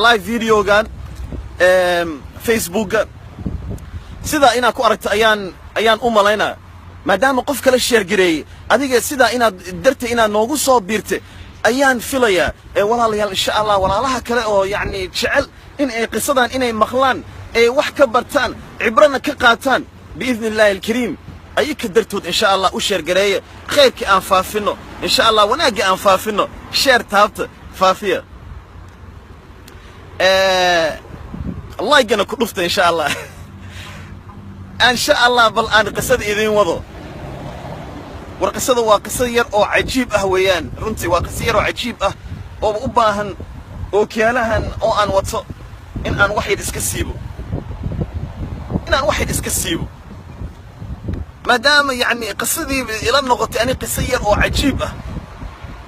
live video gan Facebook sida ina ku aragto ayaan u malaynaa maadaama qof kale share gareeyay adiga sida inaad dartay inaad noogu soo biirtay ayaan filayaa walaalayaal insha Allah walaalaha kale oo yani jecel in ay qisadan inay maqlaan ay wax ka bartaan cibrana ka qaataan biidhnillaahi alkariim ay ka dartood insha Allah u share gareeyay khayrka aan faafino insha Allah wanaaga aan faafino share taabta faafiya الله يجنا كلفته إن شاء الله إن شاء الله بل أنا قصد إذن وضو ورقصد وقصير أو عجيب أهويان رنتي وقصير أو عجيب أو أباهن أو كيالهن أو أن وطو إن أن واحد إسكسيبه إن أن واحد إسكسيبه ما دام يعني قصدي إلى النقطة أنا قصير أو عجيب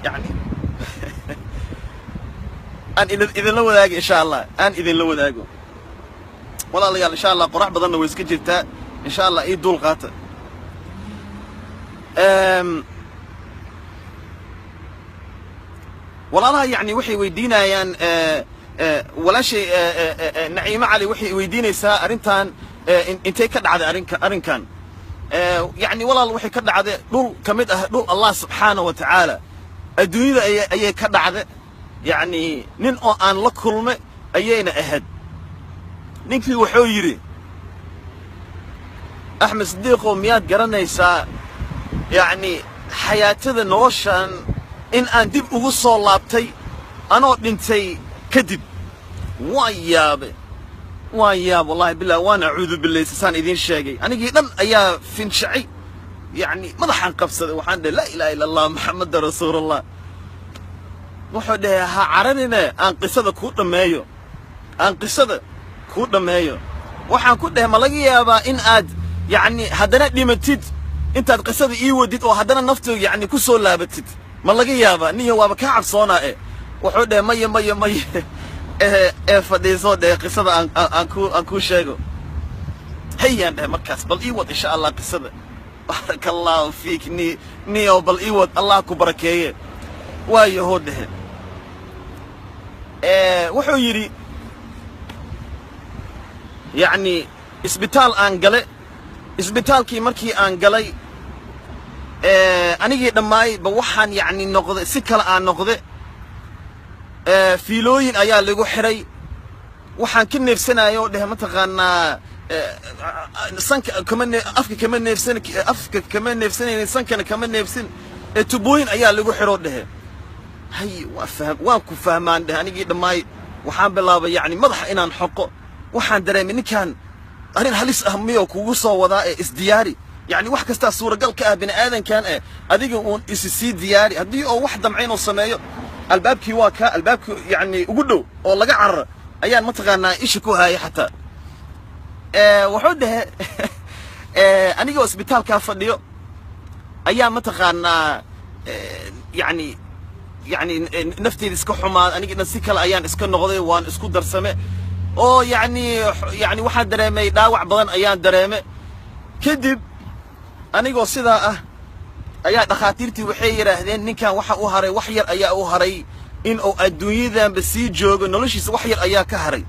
يعني أن إذا لو ذاق إن شاء الله أن إذا لو ذاقه والله ليال إن شاء الله قرح بضلنا ويسكجلتا إن شاء الله إيه دول قاطع والله يعني وحي ويدينا يعني ولا شيء نعيمة علي وحي ويدينا يسا أرنتان انتي كدعاد أرنكان يعني والله وحي كدعاد دول كمد دول الله سبحانه وتعالى الدنيا أي كدعاد يعني نين أن لكلمة أيينا أهد نينكي وحو يري أحمد صديقو مياد قرنيسا يعني حياتي نوشان إن أن دب أغسو لابتي أنا دنتي كدب وياب والله بالله وانا أعوذ بالله سسان إذين شاقي أنا قيدن أيا فين شعي يعني مضحان قبصة وحان لا إله إلا الله محمد رسول الله وحده ها عرننا أن قصة كودمايو أن قصة كودمايو وحن كده ما لقي يابا إن أد يعني هدنا ديمتيد أنت القصة إيوديت وهدنا نفط يعني كسول لابتيد ما لقي يابا نيه وابا كعب صونا وحده مي فدي صوت قصة أنكو شيء هي عند مركز بل إيود إن شاء الله قصة بارك الله فيك نيو بل إيود الله كبركيه ويهوده wuxuu yiri يعني isbitaal aan galay isbitaalkii markii aan galay anigii dhamaay ba waxaan yani noqday si kala aan noqday fiilooyin ayaa lagu xiray waxaan ka neefsanayo dhahay ma taqaanaa sanka kama afka kama neefsanaynin sankana kama neefsan tubooyin ayaa lagu xiro dhahay هاي وانكو فهمان ده أنا قيد ماي وحان بلابا يعني مضح إنان حقه وحان دريمي كان أرين هلس أهمية وكوصة وضاء إسدياري يعني واحد كستا صورة قال كأبن آذن كان أديك أون إسسي دياري أديك أو واحدة معين وصمايو الباب كي واكا الباب يعني قدو والله قعر أيان متغانا إيشكو هاي حتى وحوده أنا قيد اسبتال كافديو أيان متغانا يعني نفتي اسكو حماد أنا قلنا سكال أيان اسكو نغضي وان اسكو درسمه أو يعني واحد دريمي داوع بدن أيان دريمي كدب أنا قلت سيدا أيان دخاتيرتي وحي راهدين نكان وحا أوهري وحير أيا أوهري إن أو أدوية ذان بسي جوغ نولوشيس وحير أيا كهري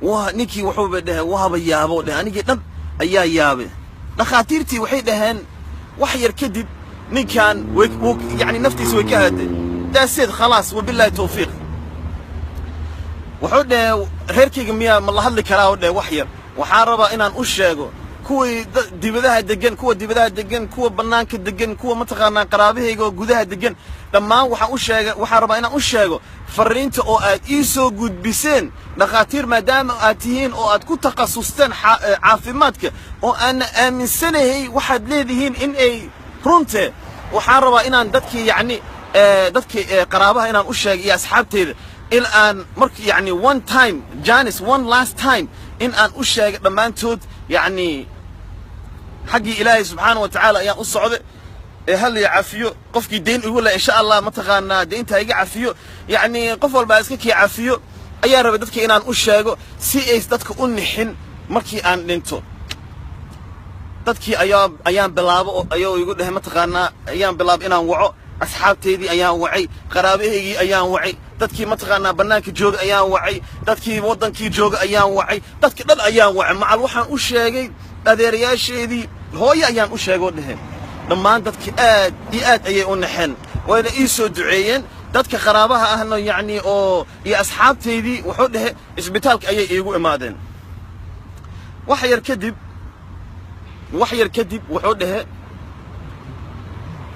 ونكي وحوبة ده وهابا يابو ده أنا قلت أيا يابي دخاتيرتي وحي دهان وحير كدب نكان يعني نفتي سوي كهده ده سيد خلاص وبالله توفيق وحده هيركي جميع ما الله هذلك كلاه ده وحير وحاربه إن أشجعه كوي دبده دجن كوي دبده دجن كوي بنانك دجن كوي متقارن قرابه يجو جوده دجن لما وحأشجع وحاربه إن أشجعه فرينت أو إيسو جود بسين دخاتير مدام آتيين أو أتكو تخصصتين عافماتك أو أنا من سنة هي واحد لذهين إن أي فرنته وحاربه إن دتك يعني دتك قرابها إن أشجع يا أصحابتي الآن مرك يعني one time جانس one last time إن أشجع لما أنتود يعني حقي إلهي سبحانه وتعالى يا الصعود هل يعفيو قفك دين يقول إن شاء الله متغنى دين تيجي عفيو يعني قفل باسكك يعفيو أي رب دتك إن أشجع سي إس دتك أنحن مركي أن ننتو دتك أيام بلاب يقول له متغنى أيام بلاب إن وعو أصحابتي أيام وعي قرابيه أيام وعي dadkii mataqaanaa bannaanka jooga ayaan wacay dadkii waddankii jooga ayaan wacay dadkii dhan ayaan wacay macal waxaan u sheegay adeerayaasheedii hooyo ayaan u sheegoo dheheen dhammaan dadkii aad iyo aad ayay u naxeen wayna ii soo duceeyeen dadka qaraabaha ahna yacni oo iyo asxaabtaydii wuxuu dhehe isbitaalka ayay iigu imaadeen wax yar kadib wuxuu dhehe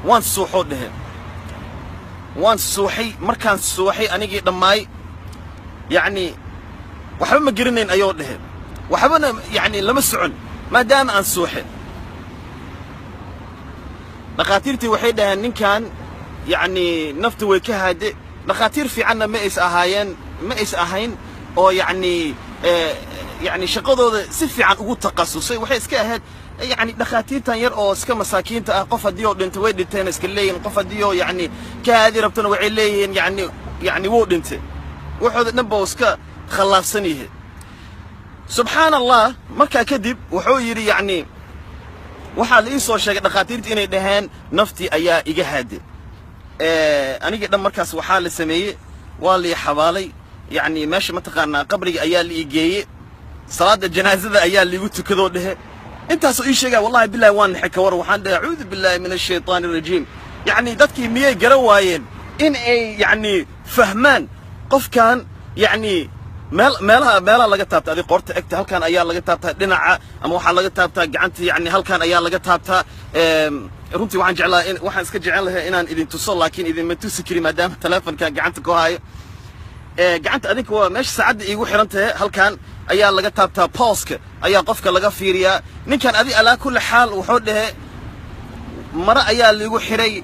waan suuxoo dhehe waan suuxay markaan suuxay anigii dhammaay yacni waxba ma gerinayn ayuu dhehe waxbana yacni lama socon maadaama aan suuxe dhakhaatiirtii waxay dhaheen ninkan yacni naftu way ka haade dhakhaatiir fiicanna ma is ahayn oo yacni shaqadooda si fiican ugu takhasusay waxay iska ahayd يعني دخاتيرتان ير أو سكما مساكين قف ديو دنت وين دنتين اسكلين قف ديو يعني كهذه ربطنا وعليين يعني وو دنت وحود نبوا اسكا خلاصنيه سبحان الله مركا كذب وحو يري يعني وحال إيسو شيء دخاتيرتي إني دهان نفتي أيا إجهاد أنا قدام مركز وحال السمية واللي حوالي يعني ماشي متقنا قبري أيا اللي يجي صلاة الجنازة أيا اللي قلت كذا ده انت سو شيء والله بالله وان حكى ور وحان اعوذ بالله من الشيطان الرجيم يعني ددكي ميي غروايين ان اي يعني فهمان قف كان يعني meelaha laga taabta adi qorta egta halkan ayaa laga taabtaa dhinaca ama waxa laga taabtaa gacanta yani halkan ayaa laga taabtaa runtii waxaan iska jecelahay inaan idin tuso laakiin idin ma tusi kari maadaama telefoonka gacanta ku hayo gacanta adinka waa meesha saacada iigu xiran tahay halkan ayaa laga taabtaa pulse-ka ayaa qofka laga fiiriyaa ninkan adi alaa kulli xaal wuxuu dhahay mara ayaa liigu xiray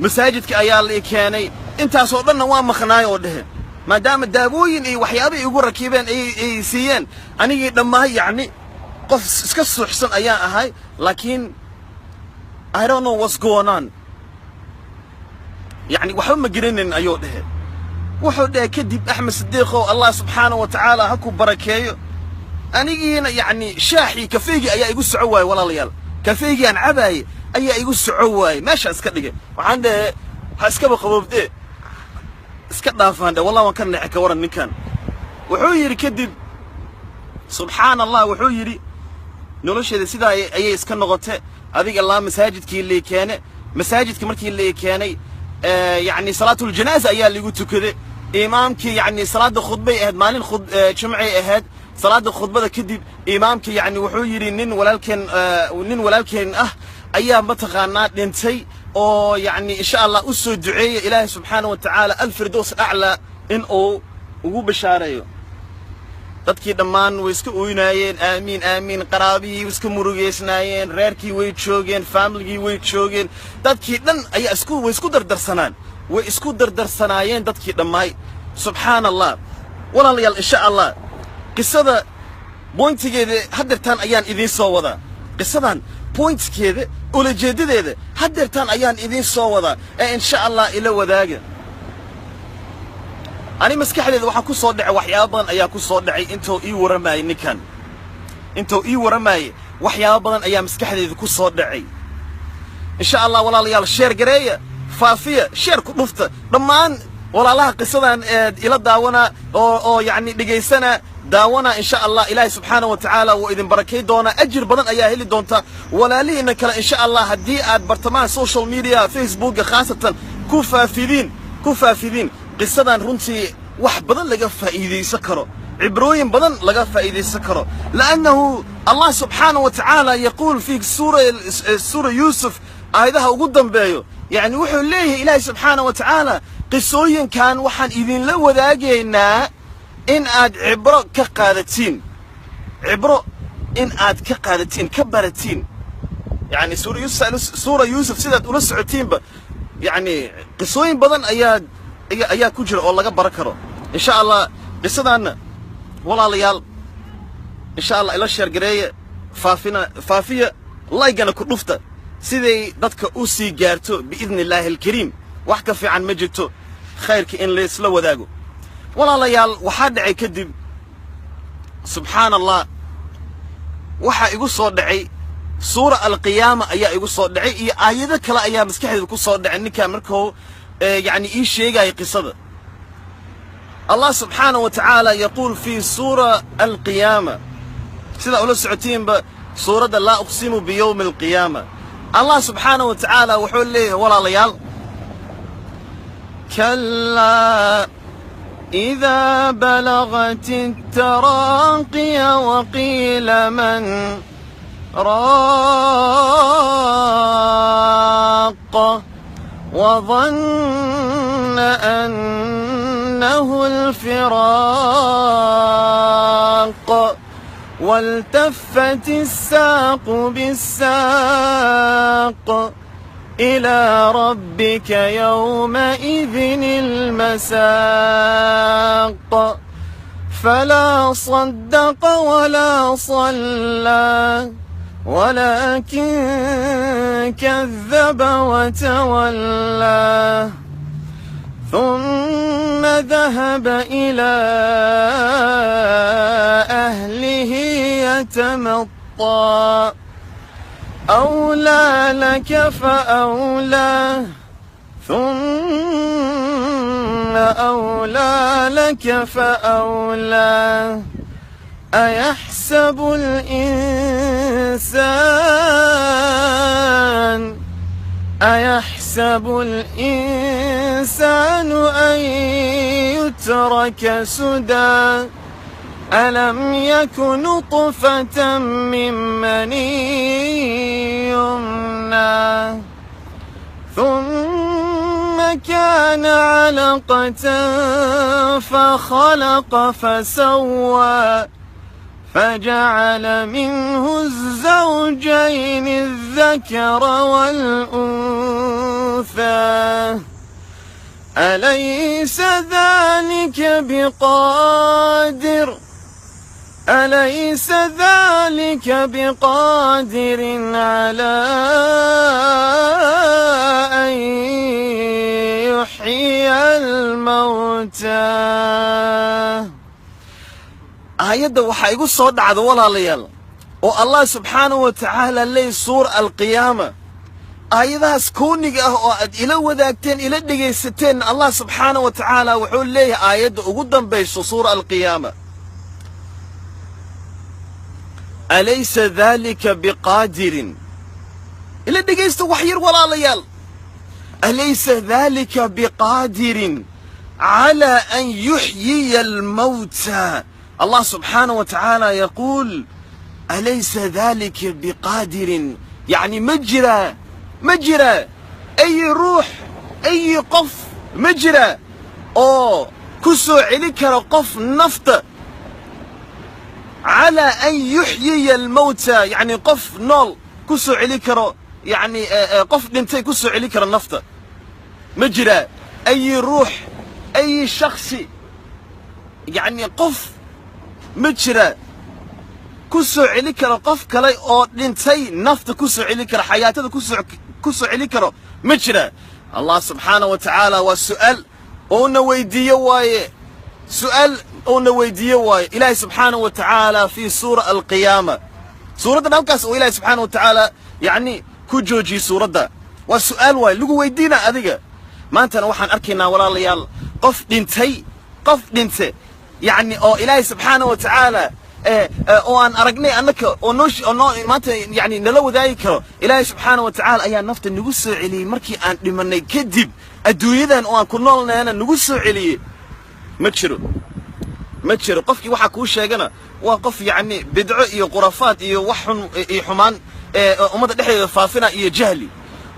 masaajidka ayaa la keenay intaas oo dhanna waa maqnaay oo dhahay maadaama daawooyin iyo waxyaabo igu rakibeen ay siiyeen anigii dhammaan yani qof iska suuxsan ayaan ahay laakiin I don't know what's going on يعني waxba ma garanayn ayuu dhahay wuxuu dhahay kadib Axmed Sidiiqo Allah subhanahu wa ta'ala ha ku barakeeyo anigiina yani shaaxi kafeegi ayaa igu soo waay walaalayaal kafeegi aan cabaay ayaa igu soo waay meesha iska dhigay waxaan dhahay ha iska qabowde iska dhaafaan wallahi waan ka nacay ka waran ninkan wuxuu yiri kadib subhanallah wuxuu yiri nolosheeda sida ayay iska noqotay adiga Allah masaajidkii la keenay masaajidka markii la keenay يعني صلاة الجنازة أيها اللي قلت كذا إمامك يعني صلاة الخطبة أهد مالين جمعة أهد صلاة الخطبة كذب إمامك يعني وحيري نين ولكن أيام متغنات ننتي أو يعني إن شاء الله أسو دعية إلهي سبحانه وتعالى الفردوس الأعلى إن أو بشارة dadkii dhammaan way iska ooynaayeen aamin qaraabii iska murugeysnaayeen reerkii way joogeen family way joogeen dadkii dhan ayaa way isku dardarsanaayeen dadkii dhammaay subhanallah walaalayaal insha Allah qisada pointigeeda hadeertan ayaan idin soo wadaa qisadan pointigeeda ulajeedadeeda hadeertan ayaan idin soo wadaa insha Allah ila wadaaga أنا مسكحلي waxaa ku soo dhacay waxyaabo badan ayaa ku soo dhacay intuu ii waramay ninkan waxyaabo badan ayaa maskaxdeeda ku soo dhacay insha Allah walaalayaal share gareeya faafiya share ku dhufta dhammaan walaalaha qisadan ila daawana oo yani dhigeysana daawana insha Allah Ilaahay subhanahu wa ta'ala oo idin barakay doona ajir badan ayaa heli doonta walaalihiina kale insha Allah hadii aad bartamaha social media Facebook khaasatan ku faafidin قصدان رنتي واحد بدن لقى فائدة سكره عبروين بدن لقى فائدة سكره لأنه الله سبحانه وتعالى يقول في سورة يوسف هذا قدام بيو يعني وحي ليه إلهي سبحانه وتعالى قصوين كان وحن إذن لو ذاقينا إن آد عبرو كقادتين كبرتين يعني سورة يوسف سيدة ونسعتين يعني قصوين بدن ayaa ku jira oo laga barakaro insha Allah qisadana walaalayaal insha Allah ila share gareeya faafiya like-na ku dhufta sidii dadka u sii gaarto biidnillaahi alkariim wax ka fiican ma jirto khayrka in la isla wadaago walaalayaal waxa dhacay kadib subhanallah waxa igu soo dhacay suura al-qiyaama ayaa igu soo dhacay iyo aayado kale ayaa maskaxdeeda ku soo dhacay ninka markuu يعني إيش شيء قصده الله سبحانه وتعالى يقول في سورة القيامة سيدا أولا سعتين بسورة لا أقسم بيوم القيامة الله سبحانه وتعالى وحول ليه ولا ليال كلا إذا بلغت التراقي وقيل من راق وظن أنه الفراق والتفت الساق بالساق إلى ربك يومئذ المساق فلا صدق ولا صلى ولكن كذب وتولى ثم ذهب إلى أهله يتمطى أولى لك فأولى ثم أولى لك فأولى أيحسب الإنسان أن يترك سدى ألم يك نطفة من مني يمنى ثم كان علقة فخلق فسوى فجعل منه الزوجين الذكر والأنثى أليس ذلك بقادر على أن يحيي الموتى aayadda waxaa igu soo dhacda walaalayaal oo Allah subhanahu wa ta'ala leey suur al-qiyaama aayadahaas kooniga ah oo aad ila wadaagteen ila dhageysateen Allah subhanahu wa ta'ala wuxuu leeyahay aayadda ugu dambayso suur al-qiyaama alaysa dhalika biqadirin ila dhageysta wax yar walaalayaal alaysa dhalika biqadirin ala an yuhyiya al-mawtى الله سبحانه وتعالى يقول أليس ذلك بقادر يعني مجرى أي روح أي قف مجرى أو كسو عليك قف نفط على أن يحيي الموتى يعني قف نول كسو عليك يعني قف دنتي كسو عليك النفط مجرى أي روح أي شخص يعني قف مجرى كسو عليك قف كلاي أو دنتي نفط كسو عليك حياته كسو عليك مجرى الله سبحانه وتعالى والسؤال أو ويديه واي سؤال أو ويديه واي إلهي سبحانه وتعالى في سورة القيامة سورة نوكاس وإلهي سبحانه وتعالى يعني كجوجي سورة ده والسؤال واي لقوا ويدينا أذيك ما أنت نوحن أركينا ولا ليال قف دنتي يعني أو إلهي سبحانه وتعالى أو أن أرجني أنك أو ما أنت يعني نلو ذلك إلهي سبحانه وتعالى أيها نفط النجوس عليه مركي أن لمن يكذب الدنيا أو أن كنا لنا النجوس عليه متشرو قف يوحكوش يا جنا وقف يعني بدعاء قرافات يوحن يحمان ومتى دحي فافنا يجهلي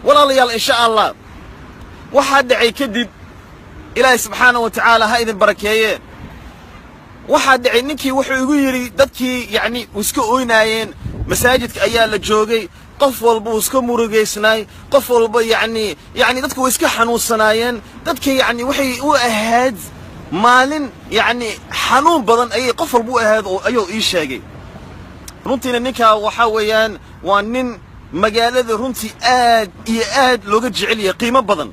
ولا ليال إن شاء الله واحد دعي كذب إلهي سبحانه وتعالى هاي البركية waxaa dhacay ninkii wuxuu igu yiri dadkii yani iska ooynaayeen masaajidka ayaa la joogay qof walba uu iska murugeysnaay qof walba yani dadku way iska xanuunsanaayeen dadkii yani waxay u ahayd maalin yani xanuun badan ay qof walba u ahayd oo ayuu ii sheegay runtii ninka waxa weeyaan waa nin magaalada runtii aad iyo aad looga jecel yahay qiimo badan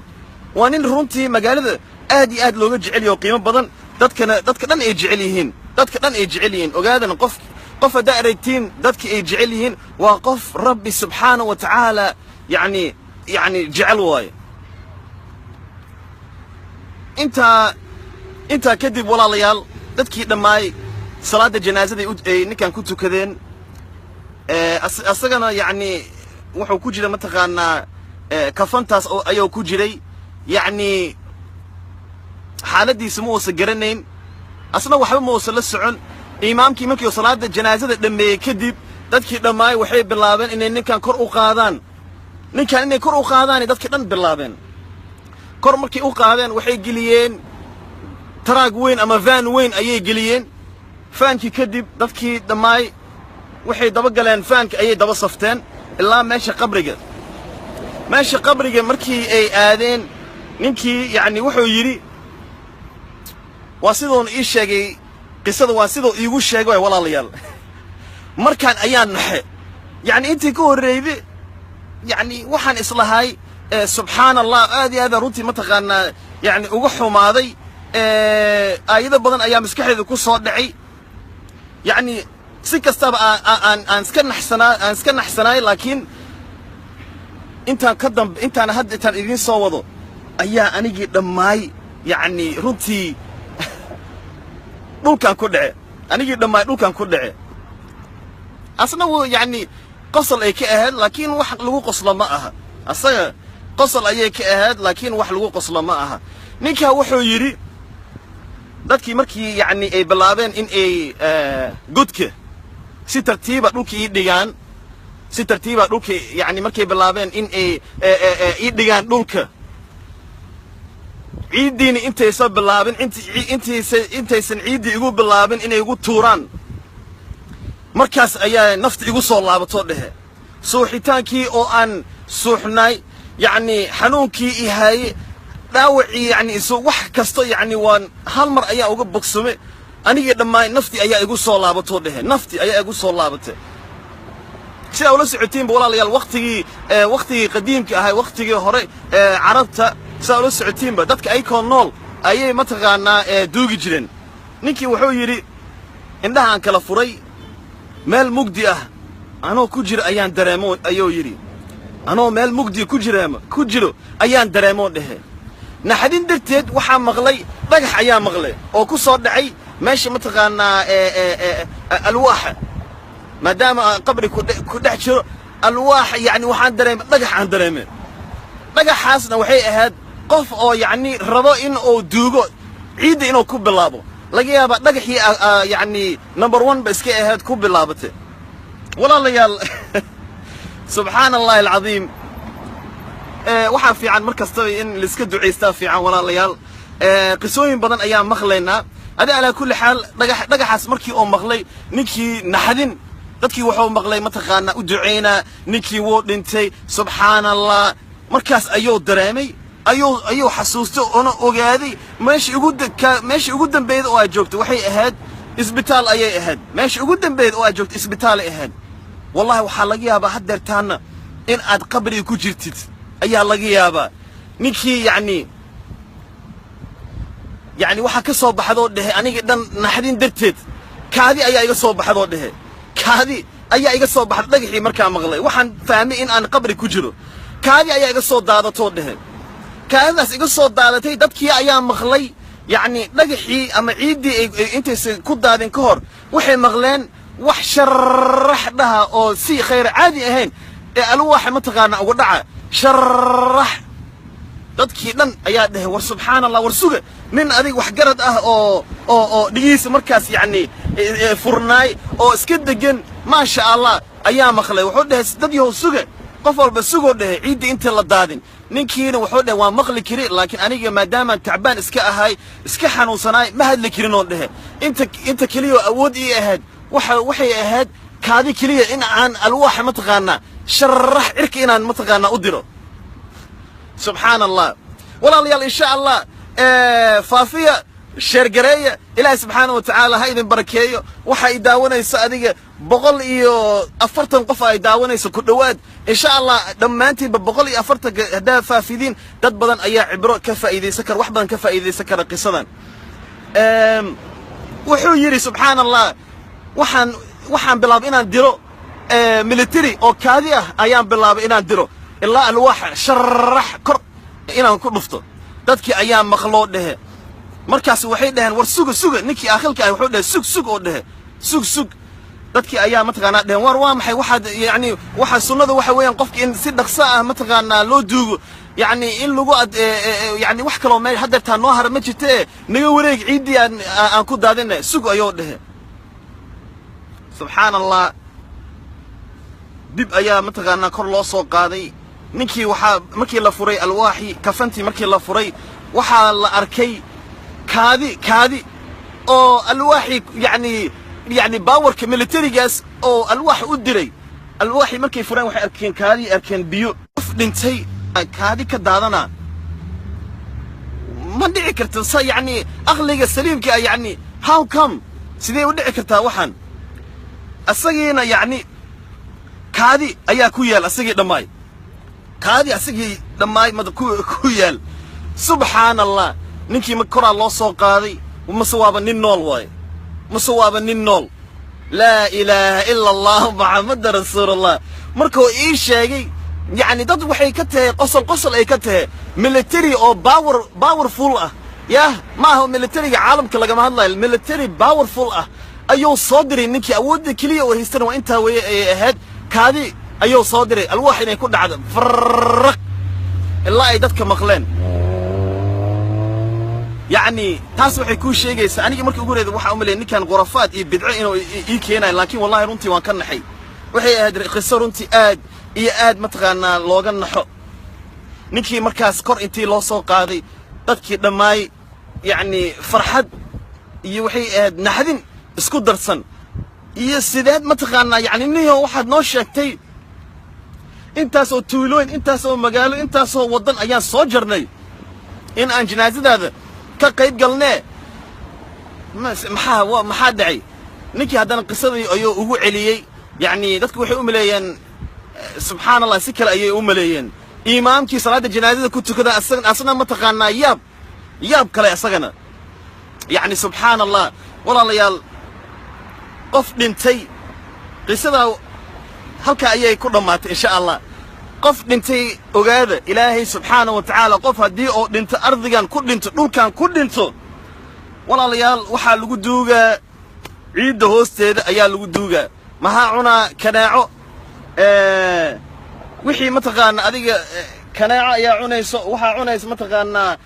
waa nin runtii magaalada aad iyo aad looga jecel yahay qiimo badan dadka dhan ay jecel yihiin ogaadan qof hada aragtiin dadka ay jecel yihiin waa qof rabbi subhanahu wa ta'ala yani jecel waay intaa kadib walaalayaal dadkii dhammaay salaada janaasada ay ninkan ku tukadeen asagana yacni wuxuu ku jira mataqaanaa kafantaas ayuu ku jiray yacni xaaladiisa ma uusan garanayn asna waxba ma uusan la socon imaamkii markii salaada janaasada dhameeyay kadib dadkii dhammaay waxay bilaabeen inay ninkan kor u qaadaan dadkii dhan bilaabeen kor markay u qaadeen waxay geliyeen taraag weyn ama van weyn ayay geliyeen faankii kadib dadkii dhammaay waxay daba galeen faanka ayay daba safteen ilaa meesha qabriga markii ay aadeen ninkii yacni wuxuu yidhi waa sidoon ii sheegay qisada waa sidoo iigu sheegay walaalayaal markaan ayaan naxe yacni intii ka horreeyday yacni waxaan islahay subxaan allah aad iyo aad runtii mataqaanaa yacni uga xumaaday aayado badan ayaa maskaxdeeda ku soo dhacay yacni si kastaba aan iska naxsanaay laakiin intaan hadda intaan idiin soo wado ayaa anigii dhammaay yacni runtii dhulkan ku dhace asna wuu yacni qosol ay ka ahayd laakiin wax lagu qoslo ma aha asaga qosol ayay ka ahayd laakiin wax lagu qoslo ma aha ninkaa wuxuu yidhi dadkii markii yacni ay bilaabeen in ay godka si tartiiba dhulka yacni markay bilaabeen in ay ii dhigaan dhulka ciiddiina intaysan bilaabin intaysan ciiddii igu bilaabin inay igu tuuraan markaas ayaa nafta igu soo laabatoo dhehe suuxitaankii oo aan suuxnay yacni xanuunkii i haaye dhaawacii yacni wax kasto yacni waan hal mar ayaa uga bogsume anigii dhammaan naftii ayaa igu soo laabatoo dhehe sidaa ula socotiinba walaalayaal waqtigii qadiimka ahay waqtigii hore carabta sidaa ula socotiinba dadka ayakoo nool ayay mataqaanaa duugi jireen ninkii wuxuu yidhi indhaha aan kala furay meel mugdi ah anoo ku jiro ayaan dareemo ayuu yidhi anoo meel mugdi ku jiro ayaan dareemoo dhehe naxadin darteed waxaa maqlay dhagax ayaa maqlay oo ku soo dhacay meesha mataqaanaa alwaaxa maadaama qabri ku dhex jiro alwaaxa yacni waxaan dareemay dhagaxaasna waxay ahayd qof oo yacni rabo in uu duugo ciidda inuu ku bilaabo laga yaabaa dhagaxii yacni number 1 ba iska ahayd ku bilaabatay walaalayaal subxaan allahi alcadiim waxaa fiican mar kastaba in laiska ducaystaa fiican walaalayaal qisooyin badan ayaan maqlaynaa adi alaa kulli xaal dhagaxaas markii oo maqlay ninkii naxdin dadkii wuxuu maqlay mataqaanaa u ducaynaa ninkii wuu dhintay subxaan allah markaas ayuu dareemay ayuu xasuustay oona ogaaday meeshii ugu dambeeyda oo aad joogto waxay ahayd isbitaal ayay ahayd meeshii ugu dambeeyda oo aad joogto isbitaalay ahayd wallahi waxaa laga yaabaa haddeertaana in aad qabriga ku jirtid ayaa laga yaabaa ninkii yacni waxaa ka soo baxdoo dhehe anigii dhan naxdin darteed kaadi ayaa iga soo baxdoo dhehe dhagaxii markaa maqlay waxaan fahmay in aan qabri ku jiro kaadi ayaa iga soo daadatoo dhehe kaadidaas iga soo daadatay dadkii ayaa maqlay yacni dhagaxii ama ciiddii intaysan ku daadin ka hor waxay maqleen wax sharax dhaha oo si khayr caadi ahayn ee alwaaxa mataqaanaa uga dhaca sharax dadkii dhan ayaa dhahay war subxaan allah war suga nin adig wax garad ah oo dhigiisa markaas yacni furnaay oo iska degan maasha allah ayaa maqlay wuxuu dhahay dad yahow suga qof walba sugoo dhahay ciiddii inta la daadin ninkiina wuxuu dhahay waa maqli kari laakiin aniga maadaamaan tacbaan iska ahay iska xanuunsanaay ma hadli karinoo dhahe inta keliya awood ii ahayd waxay ahayd kaadi keliya in aan alwaaxa mataqaanaa sharax cirka inaan mataqaanaa u diro subxaan allah walaalayaal insha allah faafiya sheergareeya ilaahay subxaana wa tacaala ha idin barakeeyo waxa ay daawanayso adiga 140 qof ay daawanayso ku dhowaad insha allah dhammaantiinba 140 haddaa faafidiin dad badan ayaa cibro ka faa'iidaysan kara wax badan ka faa'iidaysan kara qisadan wuxuu yidhi subxaan allah waxaan bilaabay inaan diro military oo kaadi ah ayaan bilaabay inaan diro ilaa alwaaxa sharax kor inaan ku dhufto dadkii ayaa maqloo dhehe markaas waxay dhaheen war suga ninkii aakhilka ah wuxuu dhahay sug oo dhahay sug dadkii ayaa mataqaanaa dhaheen war waa maxay waxaad yani waxa sunnada waxa weeyaan qofka in si dhaqso ah mataqaanaa loo duugo yani in lagu yani wax kaloo meel hadeertaa noo hara ma jirte naga wareeg ciidii aan ku daadinay sug ayuu dhahay subxaan allah dib ayaa mataqaanaa kor loo soo qaaday ninkii waxaa markii la furay alwaaxi kafantii markii la furay waxaa la arkay kaadi oo alwaaxi يعني باورك ميليتريغاس او الواح ودري الواحي markay fureen waxay arkeen kaadi arkeen biyo dhintay kaadi ka daadana ma dhici karto sa yani aqliga saliimka yani how come sidee u dhici kartaa waxan asageena yani kaadi ayaa ku yaal asagii dhamaay kaadi asagii dhamaay mad ku yaal subhanallah ninkii ma koraa loo soo qaaday uma sawaaba nin nool waay مصواب النول لا إله إلا الله محمد رسول الله مركو إيش شيء يعني ضد وحي كته قصل أي كته ميليتري أو باور فول يا ما هو ميليتري عالم كلا جماعة الله الميليتري باور فول أيو صدري إنك أود كلية وهيستن وأنت وهاد كذي أيو صدري الواحد يكون عدم فرق الله يدك مخلين يعني تاس waxay ku sheegaysaa aniga markii ugu horeeyay waxa u maleeyay ninkan qurafaad iyo bidco inuu ii keenay laakiin wallahi runtii waan ka naxay waxay ahayd qiso runtii aad mataqaanaa looga naxo ninkii markaas kor intii loo soo qaaday dadkii dhamaay yani farxad iyo waxay ahayd naxdin isku darsan iyo sideed mataqaanaa yani niyo waxaad noo sheegtay intaas oo tuulooyin intaas oo magaalo intaas oo wadan ayaan soo jarnay in aan janaasadaada كقيد قلنا محا دعي نكي هذا قصة أيو هو عليي يعني ذاتك وحي أمليين سبحان الله سكر أيو أمليين إمام كي صلاة الجنازة كنت كذا أصلا متقانا ياب كلا أصلا يعني سبحان الله والله ليال قف دنتي قصة هلكا أيو كل مات إن شاء الله قف دنتي أجاد إلهي سبحانه وتعالى قف هدي أو دنت أرضيان كل دنت دول كان كل دنتو والله ليال وحال لو دوغا عيد هوستيد أيا لو دوغا ما ها عنا كناعو وحي متقانا أديك كناعو يا عنيس وحا عنيس متقانا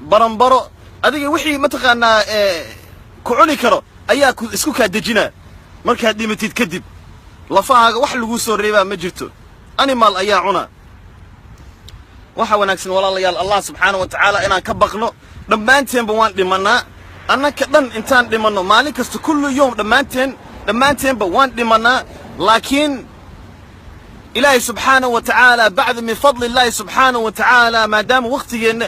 برنبرو أديك وحي متقانا كعلي كرو أيا اسكو كادجنا مركا ديمتي تكذب لفاها wax lagu soo reebaa ma jirto animal ayaa cuna waxa wanaagsan walaalayaal Allah subhanahu wa ta'ala inaan ka baqno dhamaanteenba waan dhimanaa annaka dhan intaan dhimano maalin kasta kullu yoom dhamaanteenba waan dhimanaa laakiin ilaahi subhanahu wa ta'ala ba'da min fadli Allah subhanahu wa ta'ala maadaama waqtigeena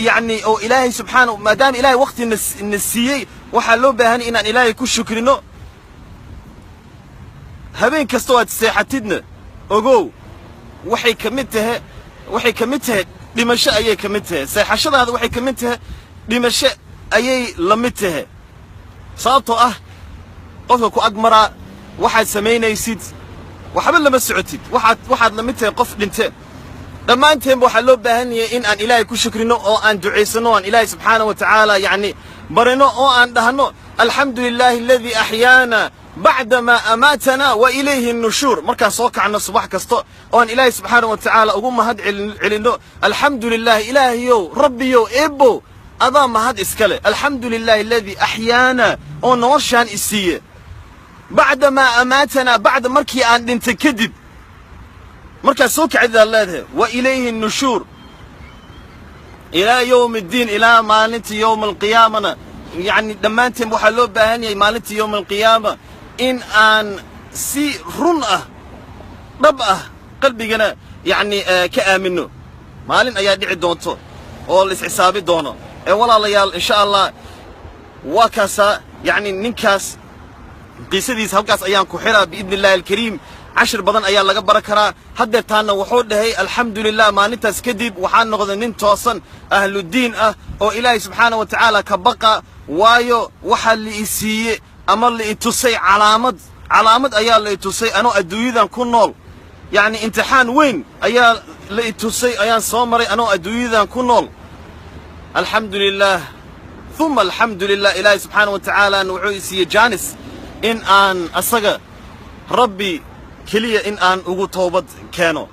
yani oo ilaahi subhanahu maadaama ilaahi waqti nasiiyay waxa loo baahan inaan ilaahi ku shukrino habeen kasta oo aad seexatidna ogow waxay kamid tahay dhimasho ayay kamid tahay seexashadaada waxay kamid tahay dhimasho ayay la mid tahay sababtoo ah qofka ku agmara waxaad samaynaysid waxba lama socotid waxaad la mid tahay qof dhintay dhammaanteen waxa loo baahan yahay in aan ilaahay ku shukrino oo aan duceysano aan ilaahay subhanahu wa ta'ala yani barino oo aan dhahno alxamdulillahi alladhi ahyaana بعدما أماتنا وإليه النشور مركز صوك عنا صباح كستو وأن إلهي سبحانه وتعالى أقوم هاد علنو الحمد لله إلهي يو ربي يو إبو أضام هاد إسكالي الحمد لله الذي أحيانا ونورشان إسيه بعدما أماتنا بعد مركي أن انت كذب مركز صوك عذا الله وإليه النشور إلى يوم الدين إلى مالنتي يوم القيامة يعني دمانتهم وحلو بهاني مالنتي يوم القيامة إن أن سي رنأة ربأة قلبي جنا يعني كآمنه مالن أيادي عدونتو أو حسابي دونه والله ليال إن شاء الله وكاسا يعني ننكاس قيسديس هوكاس أيام كحرة بإذن الله الكريم 10 بدن أيام لقى بركرة هدر تانا وحود هي الحمد لله ما نتاس كذب وحان نغض ننتوصن أهل الدين أو إلهي سبحانه وتعالى كبقى وايو وحل إسيه أمر لي تصي علامة أيام لي تصي أنا أدويدا كن نول يعني امتحان وين أيام لي تصي أيام صامري أنا أدويدا كن نول الحمد لله ثم الحمد لله إلهي سبحانه وتعالى نوعيسي جانس إن آن أصغى ربي كلية إن آن أقول توبة كانوا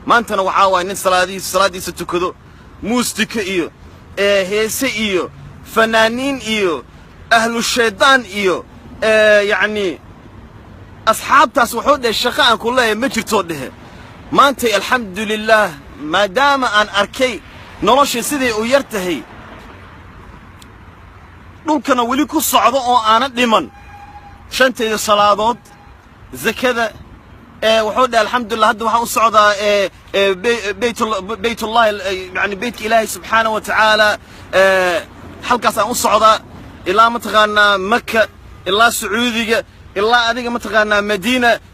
ما أنت نوعاوا إن صلاة ستكذو موسيقى إيو هيسي إيو فنانين إيو أهل الشيطان إيو يعني أصحاب تسوحون الشقاء كلها مجرتون ده ما أنت الحمد لله ما دام أن أركي نرش سيدي ويرتهي ممكن وليكو الصعداء أنا لمن شنتي الصلاة زكذا وحود الحمد لله هذا وحنا الصعداء بيت الله يعني بيت إلهي سبحانه وتعالى حلقة الصعداء إلا متغنى مكة إلا سعودية إلا هذه متغنى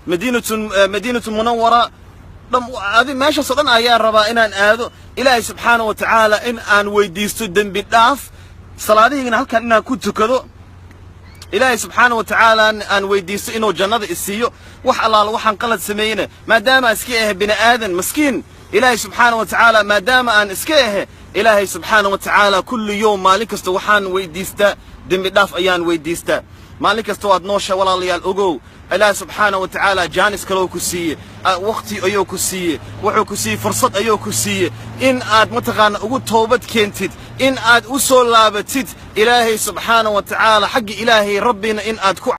مدينة منورة هذه ماشي صدقنا يا ربا إن هذا إلهي سبحانه وتعالى إن أن ويديستو الدم بالضعف صلاة هنا هل كان كنت كذا إلهي سبحانه وتعالى أن ويديستو إنه جنة السيو وح الله وحن قلت سمينه ما دام أسكيه بني آدم مسكين إلهي سبحانه وتعالى ما دام أن أسكيه إلهي سبحانه وتعالى كل يوم مالك استوحان ويديستا دم بالضعف أيان ويديستا مالك استواد نوشة ولا ليال أجو الله سبحانه وتعالى جانس كلو كسية وقتي أيو كسية وحو كسية فرصة أيو كسية إن آد متغان أقول توبة كنتد إن آد أسول لابتد إلهي سبحانه وتعالى حق إلهي ربنا إن آد